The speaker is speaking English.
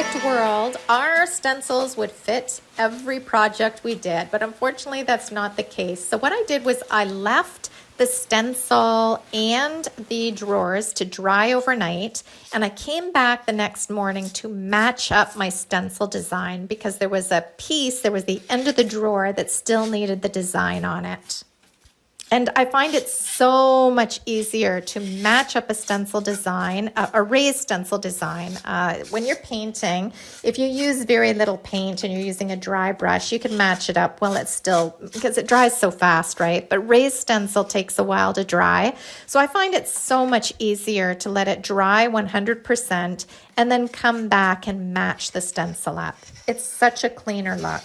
perfect world, our stencils would fit every project we did, but unfortunately that's not the case. So what I did was I left the stencil and the drawers to dry overnight, and I came back the next morning to match up my stencil design because there was a piece, there was the end of the drawer that still needed the design on it. And I find it so much easier to match up a stencil design, a raised stencil design. When you're painting, if you use very little paint and you're using a dry brush, you can match it up while it's still, because it dries so fast, right? But raised stencil takes a while to dry. So I find it so much easier to let it dry 100% and then come back and match the stencil up. It's such a cleaner look.